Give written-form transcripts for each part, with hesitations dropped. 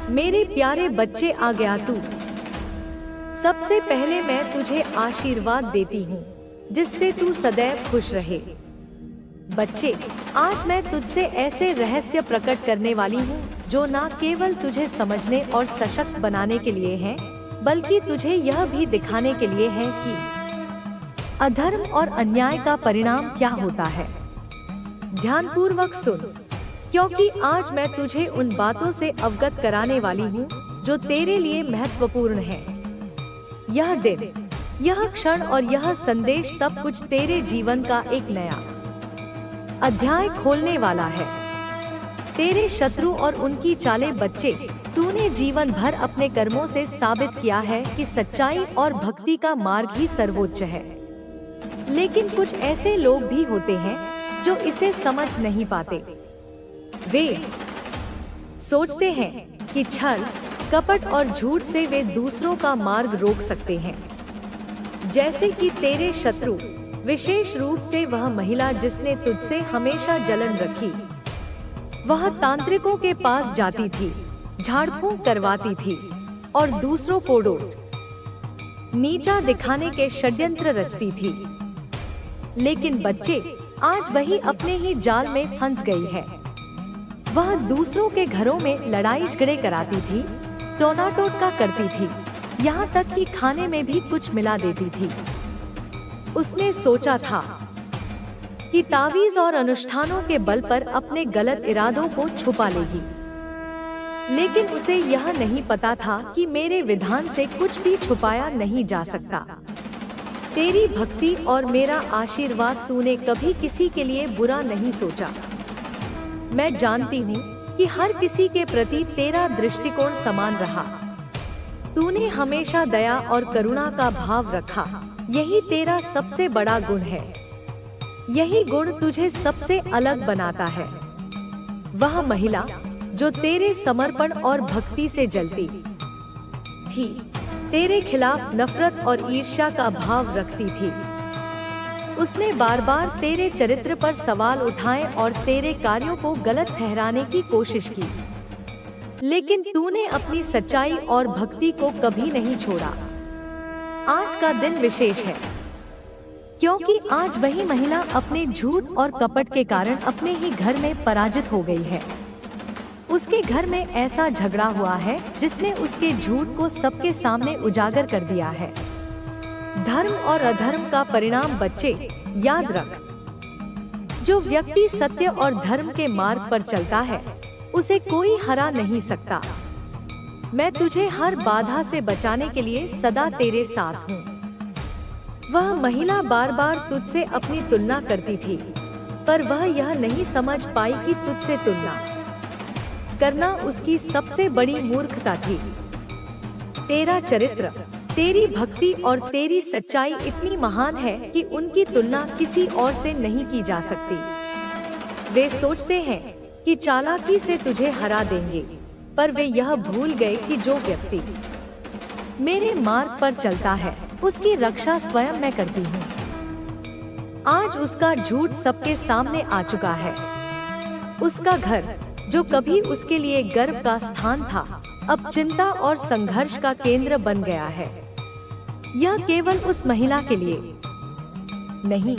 मेरे प्यारे बच्चे, आ गया तू। सबसे पहले मैं तुझे आशीर्वाद देती हूँ जिससे तू सदैव खुश रहे। बच्चे, आज मैं तुझसे ऐसे रहस्य प्रकट करने वाली हूँ जो न केवल तुझे समझने और सशक्त बनाने के लिए हैं, बल्कि तुझे यह भी दिखाने के लिए हैं कि अधर्म और अन्याय का परिणाम क्या होता है। ध्यानपूर्वक सुन, क्योंकि आज मैं तुझे उन बातों से अवगत कराने वाली हूँ जो तेरे लिए महत्वपूर्ण है। यह दिन, यह क्षण और यह संदेश सब कुछ तेरे जीवन का एक नया अध्याय खोलने वाला है। तेरे शत्रु और उनकी चालें। बच्चे, तूने जीवन भर अपने कर्मों से साबित किया है कि सच्चाई और भक्ति का मार्ग ही सर्वोच्च है। लेकिन कुछ ऐसे लोग भी होते हैं जो इसे समझ नहीं पाते। वे सोचते हैं कि छल, कपट और झूठ से वे दूसरों का मार्ग रोक सकते हैं। जैसे कि तेरे शत्रु, विशेष रूप से वह महिला जिसने तुझसे हमेशा जलन रखी। वह तांत्रिकों के पास जाती थी, झाड़ फूंक करवाती थी और दूसरों को नीचा दिखाने के षड्यंत्र रचती थी। लेकिन बच्चे, आज वही अपने ही जाल में फंस गई है। वह दूसरों के घरों में लड़ाई झगड़े कराती थी, टोना टोटका करती थी, यहाँ तक कि खाने में भी कुछ मिला देती थी। उसने सोचा था कि तावीज और अनुष्ठानों के बल पर अपने गलत इरादों को छुपा लेगी। लेकिन उसे यह नहीं पता था कि मेरे विधान से कुछ भी छुपाया नहीं जा सकता। तेरी भक्ति और मेरा आशीर्वाद, तूने कभी किसी के लिए बुरा नहीं सोचा। मैं जानती हूँ कि हर किसी के प्रति तेरा दृष्टिकोण समान रहा। तूने हमेशा दया और करुणा का भाव रखा। यही तेरा सबसे बड़ा गुण है। यही गुण तुझे सबसे अलग बनाता है। वह महिला जो तेरे समर्पण और भक्ति से जलती थी, तेरे खिलाफ नफरत और ईर्ष्या का भाव रखती थी। उसने बार बार तेरे चरित्र पर सवाल उठाए और तेरे कार्यों को गलत ठहराने की कोशिश की। लेकिन तूने अपनी सच्चाई और भक्ति को कभी नहीं छोड़ा। आज का दिन विशेष है क्योंकि आज वही महिला अपने झूठ और कपट के कारण अपने ही घर में पराजित हो गई है। उसके घर में ऐसा झगड़ा हुआ है जिसने उसके झूठ को सबके सामने उजागर कर दिया है। धर्म और अधर्म का परिणाम। बच्चे, याद रख, जो व्यक्ति सत्य और धर्म के मार्ग पर चलता है उसे कोई हरा नहीं सकता। मैं तुझे हर बाधा से बचाने के लिए सदा तेरे साथ हूँ। वह महिला बार बार तुझसे अपनी तुलना करती थी, पर वह यह नहीं समझ पाई कि तुझसे तुलना करना उसकी सबसे बड़ी मूर्खता थी। तेरा चरित्र, तेरी भक्ति और तेरी सच्चाई इतनी महान है कि उनकी तुलना किसी और से नहीं की जा सकती। वे सोचते हैं कि चालाकी से तुझे हरा देंगे, पर वे यह भूल गए कि जो व्यक्ति मेरे मार्ग पर चलता है उसकी रक्षा स्वयं मैं करती हूँ। आज उसका झूठ सबके सामने आ चुका है। उसका घर, जो कभी उसके लिए गर्व का स्थान था, अब चिंता और संघर्ष का केंद्र बन गया है। यह केवल उस महिला के लिए नहीं,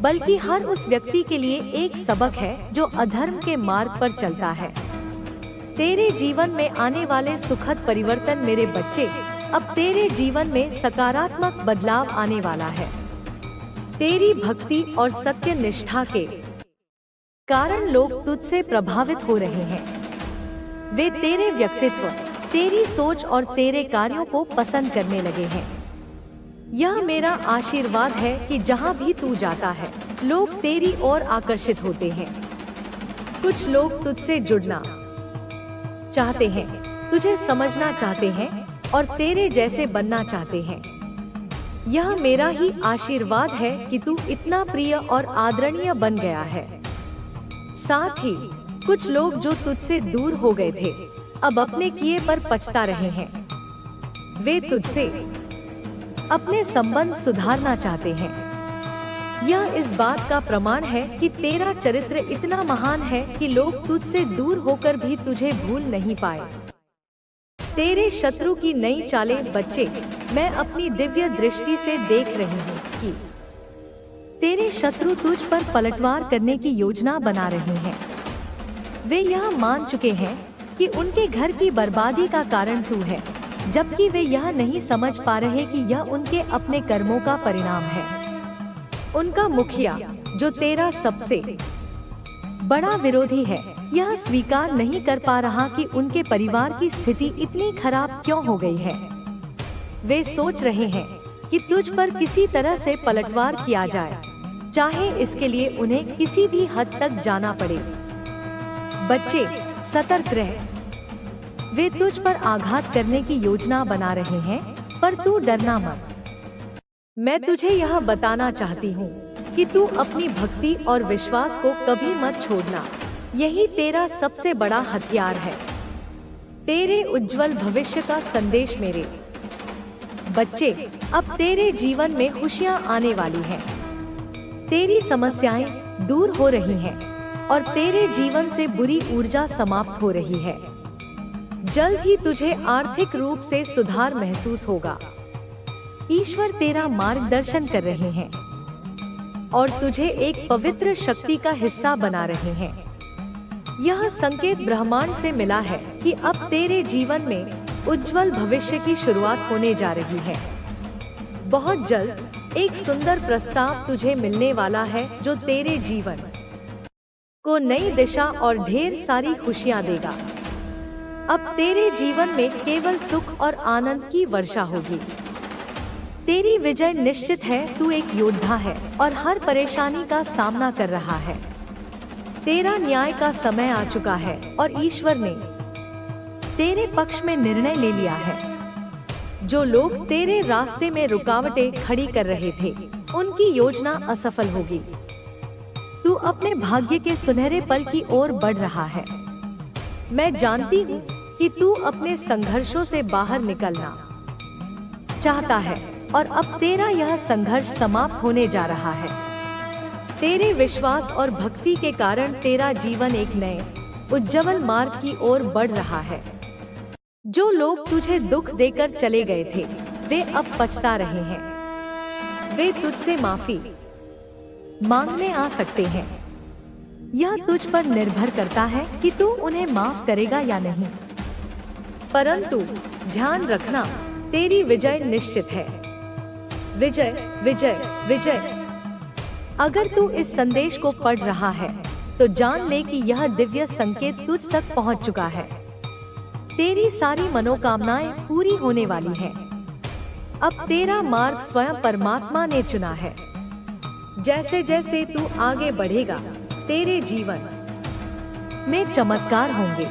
बल्कि हर उस व्यक्ति के लिए एक सबक है जो अधर्म के मार्ग पर चलता है। तेरे जीवन में आने वाले सुखद परिवर्तन, मेरे बच्चे, अब तेरे जीवन में सकारात्मक बदलाव आने वाला है। तेरी भक्ति और सत्य निष्ठा के कारण लोग तुझसे प्रभावित हो रहे हैं। वे तेरे व्यक्तित्व, तेरी सोच और तेरे कार्यों को पसंद करने लगे हैं। यह मेरा आशीर्वाद है कि जहाँ भी तू जाता है लोग तेरी ओर आकर्षित होते हैं। कुछ लोग तुझसे जुड़ना चाहते हैं, तुझे समझना चाहते हैं और तेरे जैसे बनना चाहते हैं। यह मेरा ही आशीर्वाद है कि तू इतना प्रिय और आदरणीय बन गया है। साथ ही कुछ लोग जो तुझसे दूर हो गए थे, अब अपने किए पर पछता रहे हैं। वे तुझसे अपने संबंध सुधारना चाहते हैं। यह इस बात का प्रमाण है कि तेरा चरित्र इतना महान है कि लोग तुझसे दूर होकर भी तुझे भूल नहीं पाए। तेरे शत्रु की नई चालें बच्चे, मैं अपनी दिव्य दृष्टि से देख रही हूँ कि तेरे शत्रु तुझ पर पलटवार करने की योजना बना रहे हैं। वे यह मान चुके हैं कि उनके घर की बर्बादी का कारण तू है, जबकि वे यह नहीं समझ पा रहे कि यह उनके अपने कर्मों का परिणाम है। उनका मुखिया, जो तेरा सबसे बड़ा विरोधी है, यह स्वीकार नहीं कर पा रहा कि उनके परिवार की स्थिति इतनी खराब क्यों हो गई है। वे सोच रहे हैं कि तुझ पर किसी तरह से पलटवार किया जाए, चाहे इसके लिए उन्हें किसी भी हद तक जाना पड़े। बच्चे, सतर्क रह। वे तुझ पर आघात करने की योजना बना रहे हैं, पर तू डरना मत। मैं तुझे यह बताना चाहती हूँ कि तू अपनी भक्ति और विश्वास को कभी मत छोड़ना। यही तेरा सबसे बड़ा हथियार है। तेरे उज्जवल भविष्य का संदेश मेरे बच्चे, अब तेरे जीवन में खुशियाँ आने वाली हैं। तेरी समस्याएं दूर हो रही हैं और तेरे जीवन से बुरी ऊर्जा समाप्त हो रही है। जल्द ही तुझे आर्थिक रूप से सुधार महसूस होगा। ईश्वर तेरा मार्गदर्शन कर रहे हैं और तुझे एक पवित्र शक्ति का हिस्सा बना रहे हैं। यह संकेत ब्रह्मांड से मिला है कि अब तेरे जीवन में उज्जवल भविष्य की शुरुआत होने जा रही है। बहुत जल्द एक सुंदर प्रस्ताव तुझे मिलने वाला है, जो तेरे जीवन को नई दिशा और ढेर सारी खुशियां देगा। अब तेरे जीवन में केवल सुख और आनंद की वर्षा होगी। तेरी विजय निश्चित है। तू एक योद्धा है और हर परेशानी का सामना कर रहा है। तेरा न्याय का समय आ चुका है और ईश्वर ने तेरे पक्ष में निर्णय ले लिया है। जो लोग तेरे रास्ते में रुकावटें खड़ी कर रहे थे, उनकी योजना असफल होगी। तू अपने भाग्य के सुनहरे पल की ओर बढ़ रहा है। मैं जानती हूँ कि तू अपने संघर्षों से बाहर निकलना चाहता है और अब तेरा यह संघर्ष समाप्त होने जा रहा है। तेरे विश्वास और भक्ति के कारण तेरा जीवन एक नए उज्जवल मार्ग की ओर बढ़ रहा है। जो लोग तुझे दुख देकर चले गए थे, वे अब पछता रहे हैं। वे तुझसे माफी मांगने आ सकते हैं। यह तुझ पर निर्भर करता है कि तू उन्हें माफ करेगा या नहीं। परंतु ध्यान रखना, तेरी विजय निश्चित है। विजय, विजय, विजय। अगर तू इस संदेश को पढ़ रहा है, तो जान ले कि यह दिव्य संकेत तुझ तक पहुंच चुका है। तेरी सारी मनोकामनाएं पूरी होने वाली हैं। अब तेरा मार्ग स्वयं परमात्मा ने चुना है। जैसे जैसे तू आगे बढ़ेगा, तेरे जीवन में चमत्कार होंगे।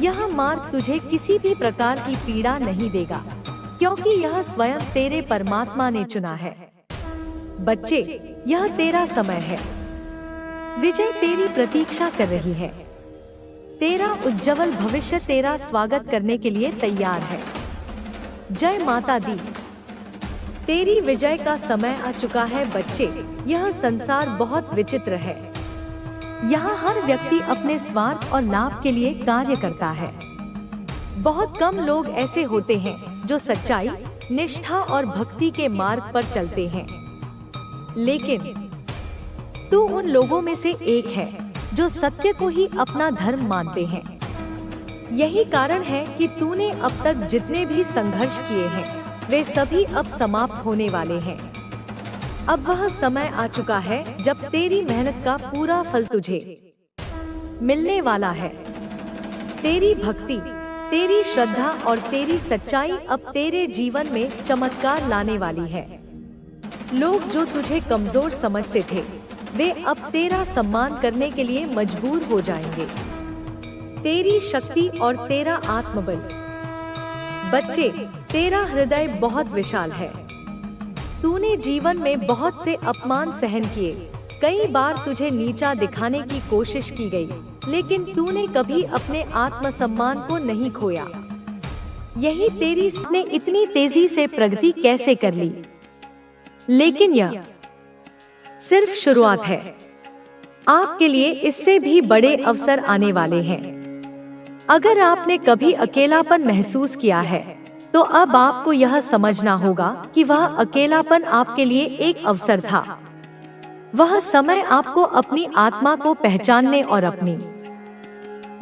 यह मार्ग तुझे किसी भी प्रकार की पीड़ा नहीं देगा, क्योंकि यह स्वयं तेरे परमात्मा ने चुना है। बच्चे, यह तेरा समय है। विजय तेरी प्रतीक्षा कर रही है। तेरा उज्जवल भविष्य तेरा स्वागत करने के लिए तैयार है। जय माता दी। तेरी विजय का समय आ चुका है। बच्चे, यह संसार बहुत विचित्र है। यहाँ हर व्यक्ति अपने स्वार्थ और लाभ के लिए कार्य करता है। बहुत कम लोग ऐसे होते हैं जो सच्चाई, निष्ठा और भक्ति के मार्ग पर चलते हैं। लेकिन तू उन लोगों में से एक है जो सत्य को ही अपना धर्म मानते हैं। यही कारण है कि तूने अब तक जितने भी संघर्ष किए हैं, वे सभी अब समाप्त होने वाले हैं। अब वह समय आ चुका है जब तेरी मेहनत का पूरा फल तुझे मिलने वाला है। तेरी भक्ति, तेरी श्रद्धा और तेरी सच्चाई अब तेरे जीवन में चमत्कार लाने वाली है। लोग जो तुझे कमजोर समझते थे, वे अब तेरा सम्मान करने के लिए मजबूर हो जाएंगे। तेरी शक्ति और तेरा आत्मबल। बच्चे, तेरा हृदय बहुत विशाल है। तूने जीवन में बहुत से अपमान सहन किए। कई बार तुझे नीचा दिखाने की कोशिश की गई, लेकिन तूने कभी अपने आत्मसम्मान को नहीं खोया। यही तेरी ने इतनी तेजी से प्रगति कैसे कर ली। लेकिन यह सिर्फ शुरुआत है। आपके लिए इससे भी बड़े अवसर आने वाले हैं। अगर आपने कभी अकेलापन महसूस किया है, तो अब आपको यह समझना होगा कि वह अकेलापन आपके लिए एक अवसर था। वह समय आपको अपनी आत्मा को पहचानने और अपनी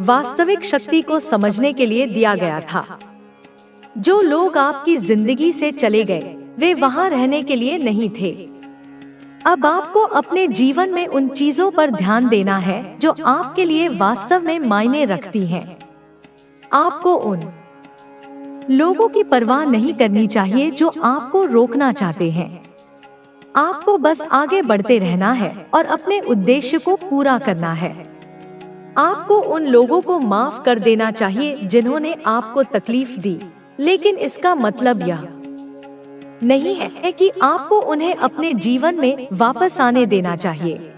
वास्तविक शक्ति को समझने के लिए दिया गया था। जो लोग आपकी जिंदगी से चले गए, वे वहां रहने के लिए नहीं थे। अब आपको अपने जीवन में उन चीजों पर ध्यान देना है जो आपके लिए वास्तव में मायने रखती हैं। आपको उन लोगों की परवाह नहीं करनी चाहिए जो आपको रोकना चाहते हैं। आपको बस आगे बढ़ते रहना है और अपने उद्देश्य को पूरा करना है। आपको उन लोगों को माफ कर देना चाहिए जिन्होंने आपको तकलीफ दी, लेकिन इसका मतलब यह नहीं है कि आपको उन्हें अपने जीवन में वापस आने देना चाहिए।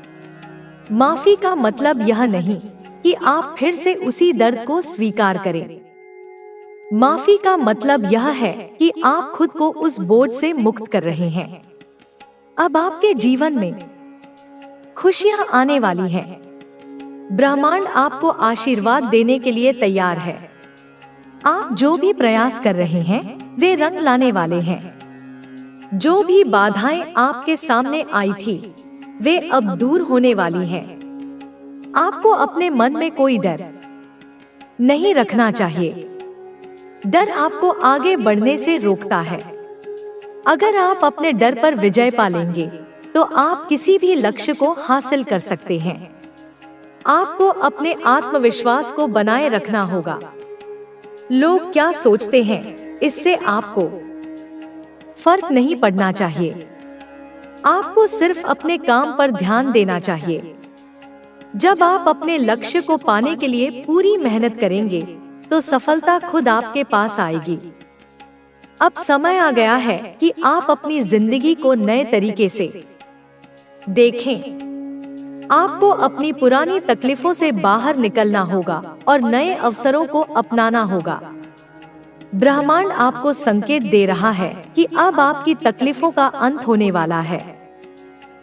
माफी का मतलब यह नहीं कि आप फिर से उसी दर्द को स्वीकार करें। माफी का मतलब यह है कि आप खुद को उस बोझ से मुक्त कर रहे हैं। अब आपके जीवन में खुशियां आने वाली हैं। ब्रह्मांड आपको आशीर्वाद देने के लिए तैयार है। आप जो भी प्रयास कर रहे हैं, वे रंग लाने वाले हैं। जो भी बाधाएं आपके सामने आई थी, वे अब दूर होने वाली हैं। आपको अपने मन में कोई डर नहीं रखना चाहिए। डर आपको आगे बढ़ने से रोकता है। अगर आप अपने डर पर विजय पा लेंगे, तो आप किसी भी लक्ष्य को हासिल कर सकते हैं। आपको अपने आत्मविश्वास को बनाए रखना होगा। लोग क्या सोचते हैं, इससे आपको फर्क नहीं पड़ना चाहिए। आपको सिर्फ अपने काम पर ध्यान देना चाहिए। जब आप अपने लक्ष्य को पाने के लिए पूरी मेहनत करेंगे, तो सफलता खुद आपके पास आएगी। अब समय आ गया है कि आप अपनी जिंदगी को नए तरीके से देखें। आपको अपनी पुरानी तकलीफों से बाहर निकलना होगा और नए अवसरों को अपनाना होगा। ब्रह्मांड आपको संकेत दे रहा है कि अब आपकी तकलीफों का अंत होने वाला है।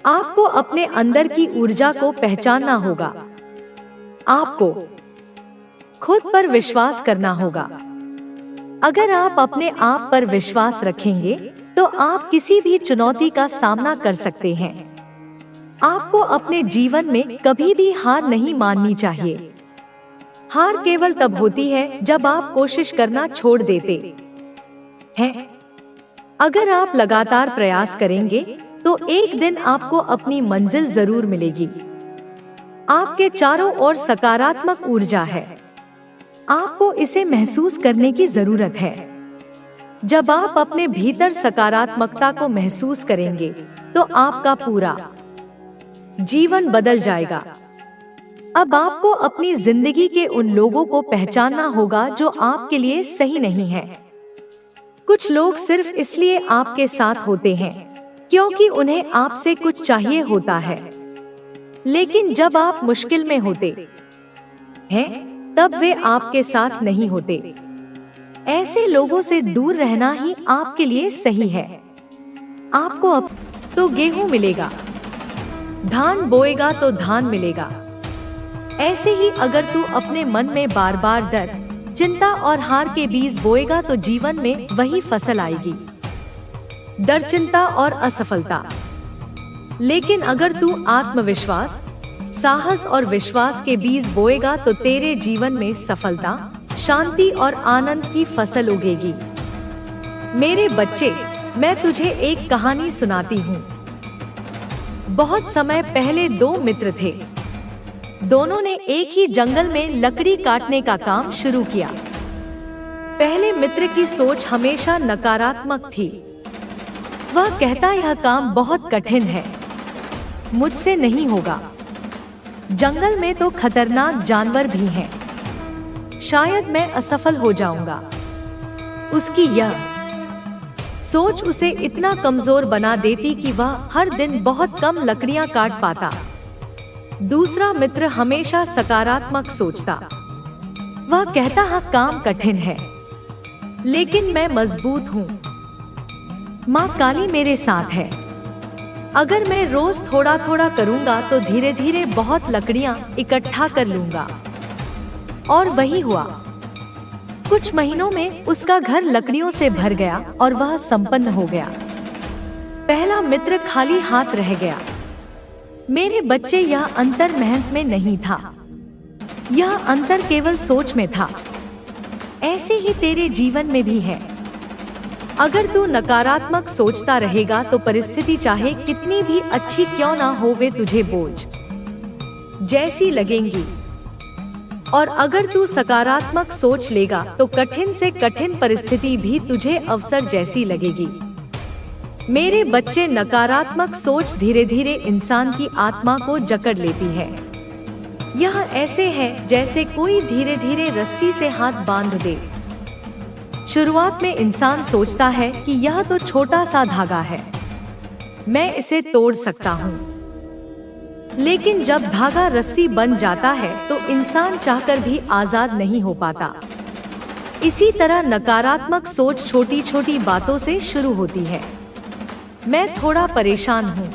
आपको अपने अंदर की ऊर्जा को पहचानना होगा। आपको खुद पर विश्वास करना होगा। अगर आप अपने आप पर विश्वास रखेंगे, तो आप किसी भी चुनौती का सामना कर सकते हैं। आपको अपने जीवन में कभी भी हार नहीं माननी चाहिए। हार केवल तब होती है जब आप कोशिश करना छोड़ देते हैं। अगर आप लगातार प्रयास करेंगे, तो एक दिन आपको अपनी मंजिल जरूर मिलेगी। आपके चारों ओर सकारात्मक ऊर्जा है। आपको इसे महसूस करने की जरूरत है। जब आप अपने भीतर सकारात्मकता को महसूस करेंगे, तो आपका पूरा जीवन बदल जाएगा। अब आपको अपनी जिंदगी के उन लोगों को पहचानना होगा जो आपके लिए सही नहीं है। कुछ लोग सिर्फ इसलिए आपके साथ होते हैं क्योंकि उन्हें आपसे कुछ चाहिए होता है, लेकिन जब आप मुश्किल में होते हैं, तब वे आपके साथ नहीं होते। ऐसे लोगों से दूर रहना ही आपके लिए सही है। आपको अब तो गेहूं मिलेगा, धान बोएगा तो धान मिलेगा। ऐसे ही अगर तू अपने मन में बार बार डर, चिंता और हार के बीज बोएगा, तो जीवन में वही फसल आएगी, डर, चिंता और असफलता। लेकिन अगर तू आत्मविश्वास, साहस और विश्वास के बीज बोएगा, तो तेरे जीवन में सफलता, शांति और आनंद की फसल उगेगी। मेरे बच्चे, मैं तुझे एक कहानी सुनाती हूँ। बहुत समय पहले दो मित्र थे। दोनों ने एक ही जंगल में लकड़ी काटने का काम शुरू किया। पहले मित्र की सोच हमेशा नकारात्मक थी। वह कहता, यह काम बहुत कठिन है, मुझसे नहीं होगा। जंगल में तो खतरनाक जानवर भी हैं, शायद मैं असफल हो जाऊंगा। उसकी यह सोच उसे इतना कमजोर बना देती कि वह हर दिन बहुत कम लकड़ियां काट पाता। दूसरा मित्र हमेशा सकारात्मक सोचता। वह कहता, हाँ काम कठिन है, लेकिन मैं मजबूत हूँ। माँ काली मेरे साथ है। अगर मैं रोज थोड़ा थोड़ा करूँगा, तो धीरे धीरे बहुत लकड़ियाँ इकट्ठा कर लूँगा। और वही हुआ। कुछ महीनों में उसका घर लकड़ियों से भर गया और वह संपन्न हो गया। पहला मित्र खाली हाथ रह गया। मेरे बच्चे, यह अंतर मेहनत में नहीं था, यह अंतर केवल सोच में था। ऐसे ही तेरे जीवन में भी है। अगर तू नकारात्मक सोचता रहेगा तो परिस्थिति चाहे कितनी भी अच्छी क्यों ना हो, वे तुझे बोझ जैसी लगेंगी। और अगर तू सकारात्मक सोच लेगा तो कठिन से कठिन परिस्थिति भी तुझे अवसर जैसी लगेगी। मेरे बच्चे, नकारात्मक सोच धीरे धीरे इंसान की आत्मा को जकड़ लेती है। यह ऐसे है जैसे कोई धीरे धीरे रस्सी से हाथ बांध दे। शुरुआत में इंसान सोचता है कि यह तो छोटा सा धागा है, मैं इसे तोड़ सकता हूँ। लेकिन जब धागा रस्सी बन जाता है तो इंसान चाहकर भी आजाद नहीं हो पाता। इसी तरह नकारात्मक सोच छोटी छोटी बातों से शुरू होती है। मैं थोड़ा परेशान हूँ,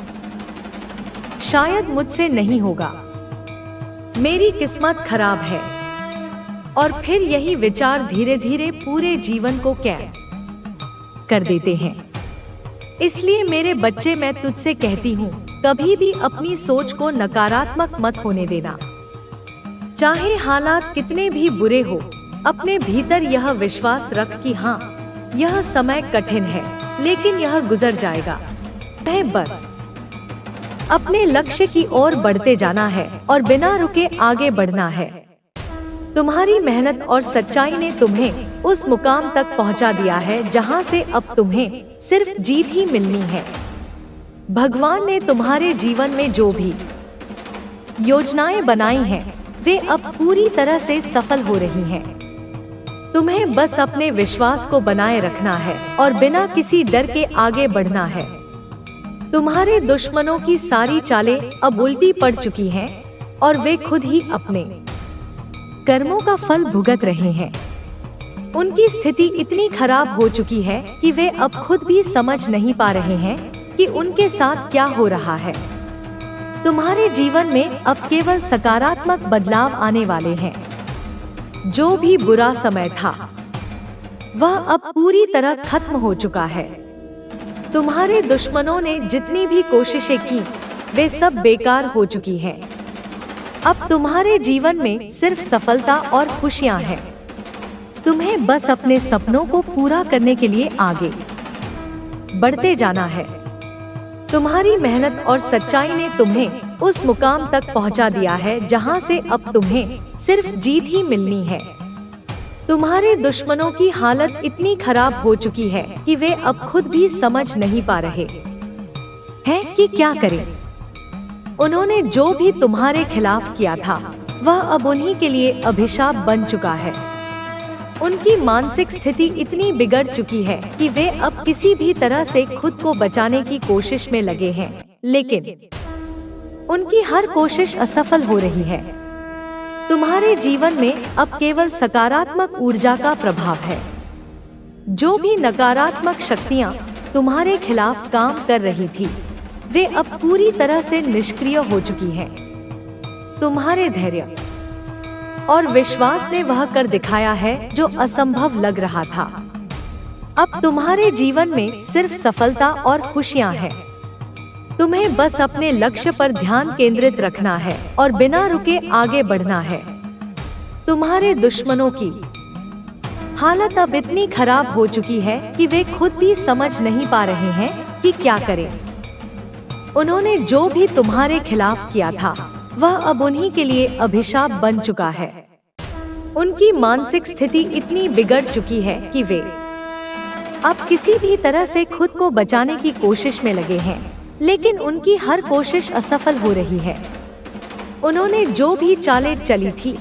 शायद मुझसे नहीं होगा, मेरी किस्मत खराब है। और फिर यही विचार धीरे धीरे पूरे जीवन को कैद कर देते हैं। इसलिए मेरे बच्चे, मैं तुझसे कहती हूँ, कभी भी अपनी सोच को नकारात्मक मत होने देना। चाहे हालात कितने भी बुरे हो, अपने भीतर यह विश्वास रख कि हाँ, यह समय कठिन है लेकिन यह गुजर जाएगा। है बस अपने लक्ष्य की ओर बढ़ते जाना है और बिना रुके आगे बढ़ना है। तुम्हारी मेहनत और सच्चाई ने तुम्हें उस मुकाम तक पहुंचा दिया है जहां से अब तुम्हें सिर्फ जीत ही मिलनी है। भगवान ने तुम्हारे जीवन में जो भी योजनाएं बनाई हैं, वे अब पूरी तरह से सफल हो रही हैं। तुम्हें बस अपने विश्वास को बनाए रखना है और बिना किसी डर के आगे बढ़ना है। तुम्हारे दुश्मनों की सारी चालें अब उल्टी पड़ चुकी हैं और वे खुद ही अपने कर्मों का फल भुगत रहे हैं। उनकी स्थिति इतनी खराब हो चुकी है कि वे अब खुद भी समझ नहीं पा रहे हैं कि उनके साथ क्या हो रहा है। तुम्हारे जीवन में अब केवल सकारात्मक बदलाव आने वाले हैं। जो भी बुरा समय था, वह अब पूरी तरह खत्म हो चुका है। तुम्हारे दुश्मनों ने जितनी भी कोशिशें की, वे सब बेकार हो चुकी हैं। अब तुम्हारे जीवन में सिर्फ सफलता और खुशियां हैं। तुम्हें बस अपने सपनों को पूरा करने के लिए आगे बढ़ते जाना है। तुम्हारी मेहनत और सच्चाई ने तुम्हें उस मुकाम तक पहुंचा दिया है जहां से अब तुम्हें सिर्फ जीत ही मिलनी है। तुम्हारे दुश्मनों की हालत इतनी खराब हो चुकी है कि वे अब खुद भी समझ नहीं पा रहे हैं कि क्या करें। उन्होंने जो भी तुम्हारे खिलाफ किया था, वह अब उन्हीं के लिए अभिशाप बन चुका है। उनकी मानसिक स्थिति इतनी बिगड़ चुकी है कि वे अब किसी भी तरह से खुद को बचाने की कोशिश में लगे हैं, लेकिन उनकी हर कोशिश असफल हो रही है। तुम्हारे जीवन में अब केवल सकारात्मक ऊर्जा का प्रभाव है। जो भी नकारात्मक शक्तियां तुम्हारे खिलाफ काम कर रही थी, वे अब पूरी तरह से निष्क्रिय हो चुकी हैं। तुम्हारे धैर्य और विश्वास ने वह कर दिखाया है जो असंभव लग रहा था। अब तुम्हारे जीवन में सिर्फ सफलता और खुशियां हैं। तुम्हें बस अपने लक्ष्य पर ध्यान केंद्रित रखना है और बिना रुके आगे बढ़ना है। तुम्हारे दुश्मनों की हालत अब इतनी खराब हो चुकी है कि वे खुद भी समझ नहीं पा रहे हैं कि क्या करें। उन्होंने जो भी तुम्हारे खिलाफ किया था, वह अब उन्हीं के लिए अभिशाप बन चुका है। उनकी मानसिक स्थिति इतनी बिगड़ चुकी है कि वे अब किसी भी तरह से खुद को बचाने की कोशिश में लगे हैं, लेकिन उनकी हर कोशिश असफल हो रही है। उन्होंने जो भी चालें चली थी,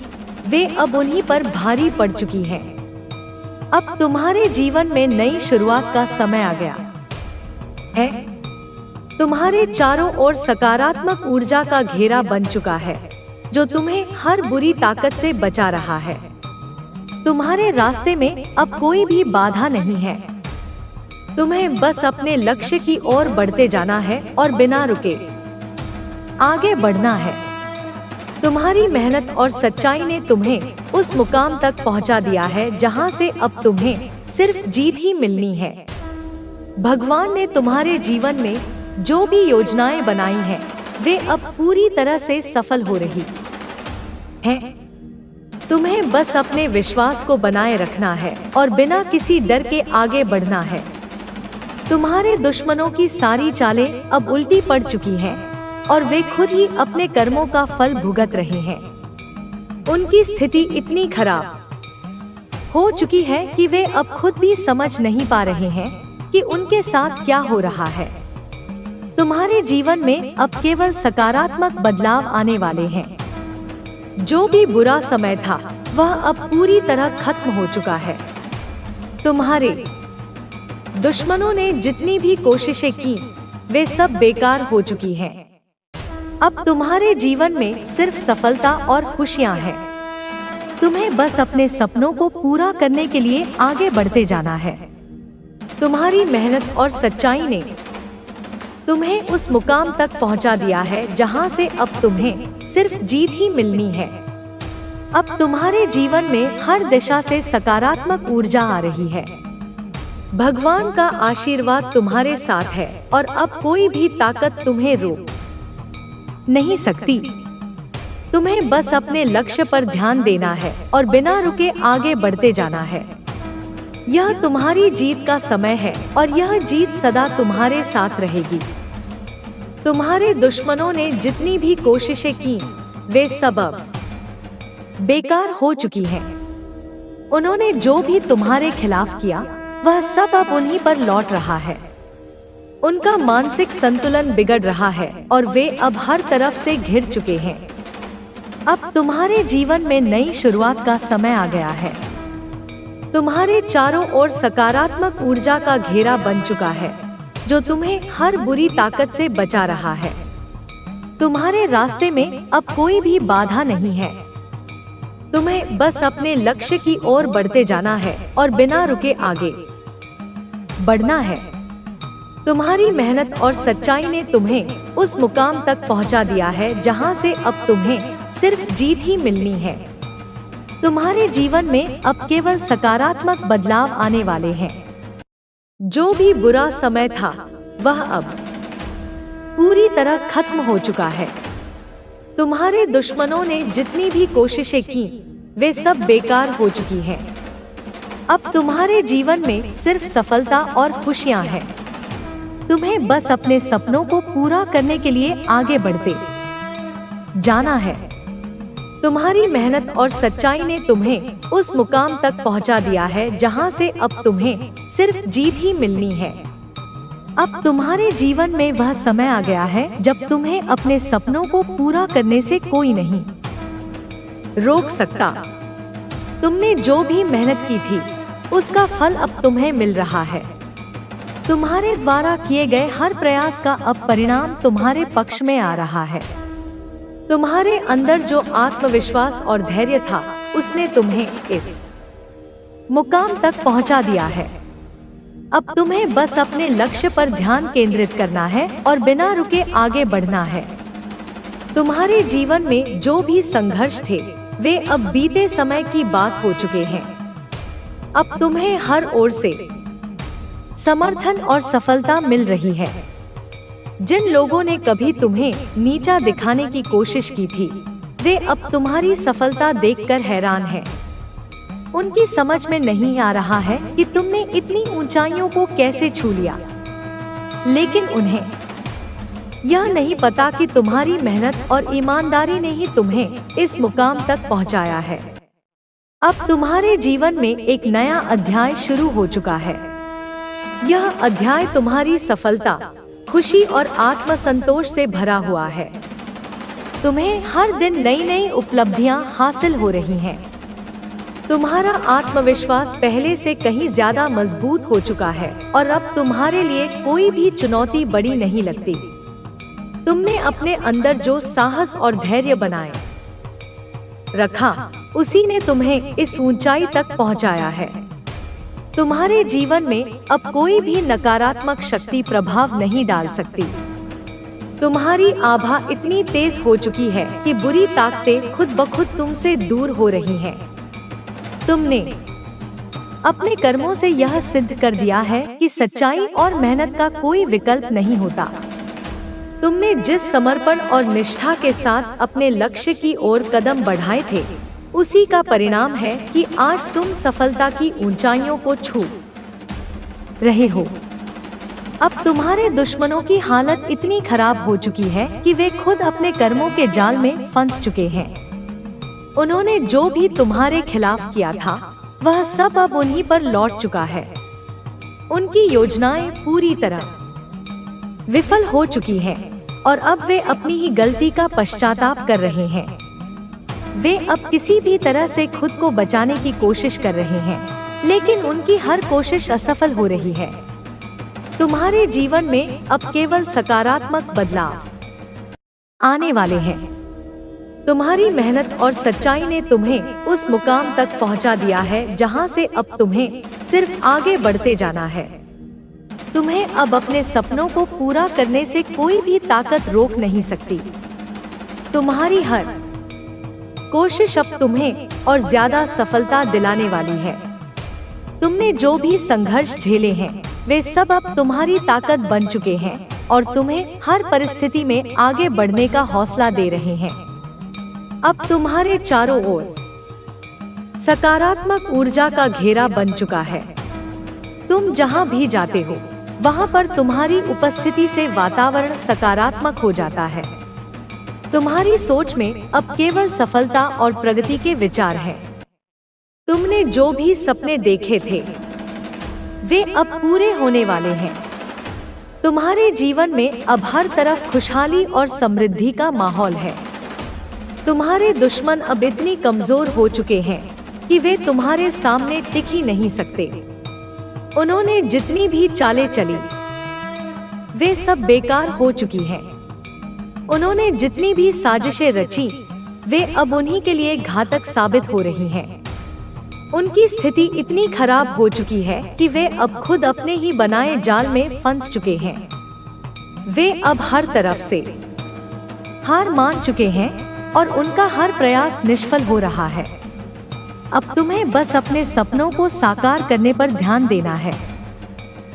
वे अब उन्हीं पर भारी पड़ चुकी हैं। अब तुम्हारे जीवन में नई शुरुआत का समय आ गया है। तुम्हारे चारों ओर सकारात्मक ऊर्जा का घेरा बन चुका है, जो तुम्हें हर बुरी ताकत से बचा रहा है। तुम्हारे रास्ते में अब कोई भी बाधा नहीं है। तुम्हें बस अपने लक्ष्य की ओर बढ़ते जाना है और बिना रुके आगे बढ़ना है। तुम्हारी मेहनत और सच्चाई ने तुम्हें उस मुकाम तक पहुंचा दिया है जहां से अब तुम्हें सिर्फ जीत ही मिलनी है। भगवान ने तुम्हारे जीवन में जो भी योजनाएं बनाई हैं, वे अब पूरी तरह से सफल हो रही हैं। तुम्हें बस अपने विश्वास को बनाए रखना है और बिना किसी डर के आगे बढ़ना है। तुम्हारे दुश्मनों की सारी चालें अब उल्टी पड़ चुकी हैं और वे खुद ही अपने कर्मों का फल भुगत रहे हैं। उनकी स्थिति इतनी खराब हो चुकी है कि वे अब खुद भी समझ नहीं पा रहे हैं कि उनके साथ क्या हो रहा है। तुम्हारे जीवन में अब केवल सकारात्मक बदलाव आने वाले हैं। जो भी बुरा समय था वह अब पूरी तरह खत्म हो चुका है। तुम्हारे दुश्मनों ने जितनी भी कोशिशें की वे सब बेकार हो चुकी हैं। अब तुम्हारे जीवन में सिर्फ सफलता और खुशियां हैं। तुम्हें बस अपने सपनों को पूरा करने के लिए आगे बढ़ते जाना है। तुम्हारी मेहनत और सच्चाई ने तुम्हें उस मुकाम तक पहुंचा दिया है जहां से अब तुम्हें सिर्फ जीत ही मिलनी है। अब तुम्हारे जीवन में हर दिशा से सकारात्मक ऊर्जा आ रही है। भगवान का आशीर्वाद तुम्हारे साथ है और अब कोई भी ताकत तुम्हें रोक नहीं सकती। तुम्हें बस अपने लक्ष्य पर ध्यान देना है और बिना रुके आगे बढ़ते जाना है। यह तुम्हारी जीत का समय है और यह जीत सदा तुम्हारे साथ रहेगी। तुम्हारे दुश्मनों ने जितनी भी कोशिशें की वे सब अब बेकार हो चुकी हैं। उन्होंने जो भी तुम्हारे खिलाफ किया वह सब अब उन्हीं पर लौट रहा है। उनका मानसिक संतुलन बिगड़ रहा है और वे अब हर तरफ से घिर चुके हैं। अब तुम्हारे जीवन में नई शुरुआत का समय आ गया है। तुम्हारे चारों ओर सकारात्मक ऊर्जा का घेरा बन चुका है जो तुम्हें हर बुरी ताकत से बचा रहा है। तुम्हारे रास्ते में अब कोई भी बाधा नहीं है। तुम्हें बस अपने लक्ष्य की ओर बढ़ते जाना है और बिना रुके आगे बढ़ना है। तुम्हारी मेहनत और सच्चाई ने तुम्हें उस मुकाम तक पहुंचा दिया है जहां से अब तुम्हें सिर्फ जीत ही मिलनी है। तुम्हारे जीवन में अब केवल सकारात्मक बदलाव आने वाले हैं। जो भी बुरा समय था वह अब पूरी तरह खत्म हो चुका है। तुम्हारे दुश्मनों ने जितनी भी कोशिशें की वे सब बेकार हो चुकी हैं। अब तुम्हारे जीवन में सिर्फ सफलता और खुशियां हैं। तुम्हें बस अपने सपनों को पूरा करने के लिए आगे बढ़ते जाना है। तुम्हारी मेहनत और सच्चाई ने तुम्हें उस मुकाम तक पहुंचा दिया है जहां से अब तुम्हें सिर्फ जीत ही मिलनी है। अब तुम्हारे जीवन में वह समय आ गया है जब तुम्हें अपने सपनों को पूरा करने से कोई नहीं रोक सकता। तुमने जो भी मेहनत की थी उसका फल अब तुम्हें मिल रहा है। तुम्हारे द्वारा किए गए हर प्रयास का अब परिणाम तुम्हारे पक्ष में आ रहा है। तुम्हारे अंदर जो आत्मविश्वास और धैर्य था उसने तुम्हें इस मुकाम तक पहुंचा दिया है। अब तुम्हें बस अपने लक्ष्य पर ध्यान केंद्रित करना है और बिना रुके आगे बढ़ना है। तुम्हारे जीवन में जो भी संघर्ष थे वे अब बीते समय की बात हो चुके हैं। अब तुम्हें हर ओर से समर्थन और सफलता मिल रही है। जिन लोगों ने कभी तुम्हें नीचा दिखाने की कोशिश की थी वे अब तुम्हारी सफलता देखकर हैरान हैं। उनकी समझ में नहीं आ रहा है कि तुमने इतनी ऊंचाइयों को कैसे छू लिया, लेकिन उन्हें यह नहीं पता कि तुम्हारी मेहनत और ईमानदारी ने ही तुम्हें इस मुकाम तक पहुंचाया है। अब तुम्हारे जीवन में एक नया अध्याय शुरू हो चुका है। यह अध्याय तुम्हारी सफलता, खुशी और आत्मसंतोष से भरा हुआ है। तुम्हें हर दिन नई नई उपलब्धियां हासिल हो रही हैं। तुम्हारा आत्मविश्वास पहले से कहीं ज्यादा मजबूत हो चुका है और अब तुम्हारे लिए कोई भी चुनौती बड़ी नहीं लगती। तुमने अपने अंदर जो साहस और धैर्य बनाए रखा उसी ने तुम्हें इस ऊंचाई तक पहुंचाया है। तुम्हारे जीवन में अब कोई भी नकारात्मक शक्ति प्रभाव नहीं डाल सकती। तुम्हारी आभा इतनी तेज हो चुकी है कि बुरी ताकतें खुद ब खुद तुमसे दूर हो रही हैं। तुमने अपने कर्मों से यह सिद्ध कर दिया है कि सच्चाई और मेहनत का कोई विकल्प नहीं होता। तुमने जिस समर्पण और निष्ठा के साथ अपने लक्ष्य की ओर कदम बढ़ाए थे, उसी का परिणाम है कि आज तुम सफलता की ऊंचाइयों को छू रहे हो। अब तुम्हारे दुश्मनों की हालत इतनी खराब हो चुकी है कि वे खुद अपने कर्मों के जाल में फंस चुके हैं। उन्होंने जो भी तुम्हारे खिलाफ किया था, वह सब अब उन्हीं पर लौट चुका है। उनकी योजनाएं पूरी तरह विफल हो चुकी हैं और अब वे अपनी ही गलती का पश्चाताप कर रहे हैं। वे अब किसी भी तरह से खुद को बचाने की कोशिश कर रहे हैं, लेकिन उनकी हर कोशिश असफल हो रही है। तुम्हारे जीवन में अब केवल सकारात्मक बदलाव आने वाले हैं। तुम्हारी मेहनत और सच्चाई ने तुम्हें उस मुकाम तक पहुंचा दिया है जहां से अब तुम्हें सिर्फ आगे बढ़ते जाना है। तुम्हें अब अपने सपनों को पूरा करने से कोई भी ताकत रोक नहीं सकती। तुम्हारी हर कोशिश अब तुम्हें और ज्यादा सफलता दिलाने वाली है। तुमने जो भी संघर्ष झेले हैं, वे सब अब तुम्हारी ताकत बन चुके हैं और तुम्हें हर परिस्थिति में आगे बढ़ने का हौसला दे रहे हैं। अब तुम्हारे चारों ओर सकारात्मक ऊर्जा का घेरा बन चुका है। तुम जहां भी जाते हो, वहां पर तुम्हारी उपस्थिति से वातावरण सकारात्मक हो जाता है। तुम्हारी सोच में अब केवल सफलता और प्रगति के विचार हैं। तुमने जो भी सपने देखे थे, वे अब पूरे होने वाले हैं। तुम्हारे जीवन में अब हर तरफ खुशहाली और समृद्धि का माहौल है। तुम्हारे दुश्मन अब इतनी कमजोर हो चुके हैं कि वे तुम्हारे सामने टिक ही नहीं सकते। उन्होंने जितनी भी चालें चली, वे सब बेकार हो चुकी हैं। उन्होंने जितनी भी साजिशें रची, वे अब उन्हीं के लिए घातक साबित हो रही हैं। उनकी स्थिति इतनी खराब हो चुकी है कि वे अब खुद अपने ही बनाए जाल में फंस चुके हैं। वे अब हर तरफ से हार मान चुके हैं और उनका हर प्रयास निष्फल हो रहा है। अब तुम्हें बस अपने सपनों को साकार करने पर ध्यान देना है।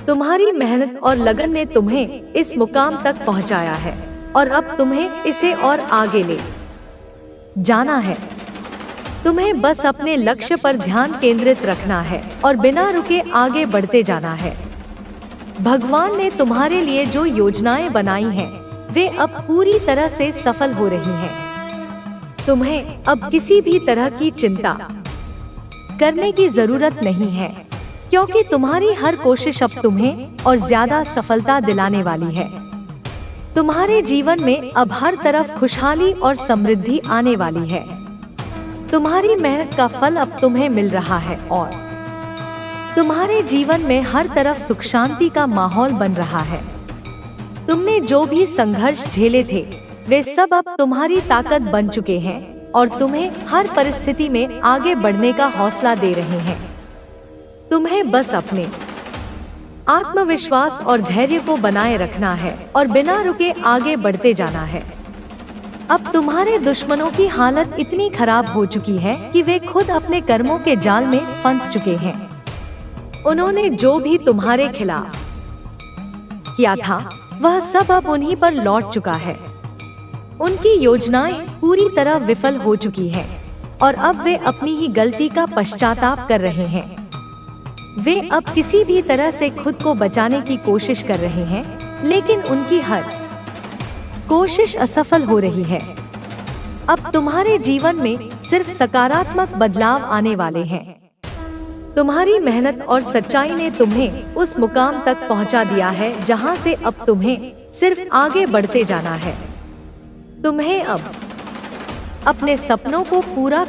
तुम्हारी मेहनत और लगन ने तुम्हें इस मुकाम तक पहुंचाया है और अब तुम्हें इसे और आगे ले जाना है। तुम्हें बस अपने लक्ष्य पर ध्यान केंद्रित रखना है और बिना रुके आगे बढ़ते जाना है। भगवान ने तुम्हारे लिए जो योजनाएं बनाई हैं, वे अब पूरी तरह से सफल हो रही हैं। तुम्हें अब किसी भी तरह की चिंता करने की जरूरत नहीं है, क्योंकि तुम्हारी हर कोशिश अब तुम्हें और ज्यादा सफलता दिलाने वाली है। तुम्हारे जीवन में अब हर तरफ खुशहाली और समृद्धि आने वाली है। तुम्हारी मेहनत का फल अब तुम्हें मिल रहा है और तुम्हारे जीवन में हर तरफ सुख शांति का माहौल बन रहा है। तुमने जो भी संघर्ष झेले थे, वे सब अब तुम्हारी ताकत बन चुके हैं और तुम्हें हर परिस्थिति में आगे बढ़ने का हौसला दे रहे हैं। तुम्हें बस अपने आत्मविश्वास और धैर्य को बनाए रखना है और बिना रुके आगे बढ़ते जाना है। अब तुम्हारे दुश्मनों की हालत इतनी खराब हो चुकी है कि वे खुद अपने कर्मों के जाल में फंस चुके हैं। उन्होंने जो भी तुम्हारे खिलाफ किया था, वह सब अब उन्हीं पर लौट चुका है। उनकी योजनाएं पूरी तरह विफल हो चुकी हैं और अब वे अपनी ही गलती का पश्चाताप कर रहे हैं। वे अब किसी भी तरह से खुद को बचाने की कोशिश कर रहे हैं, लेकिन उनकी हर कोशिश असफल हो रही है। अब तुम्हारे जीवन में सिर्फ सकारात्मक बदलाव आने वाले हैं। तुम्हारी मेहनत और सच्चाई ने तुम्हें उस मुकाम तक पहुंचा दिया है जहां से अब तुम्हें सिर्फ आगे बढ़ते जाना है। तुम्हें अब अपने सपनों को पूरा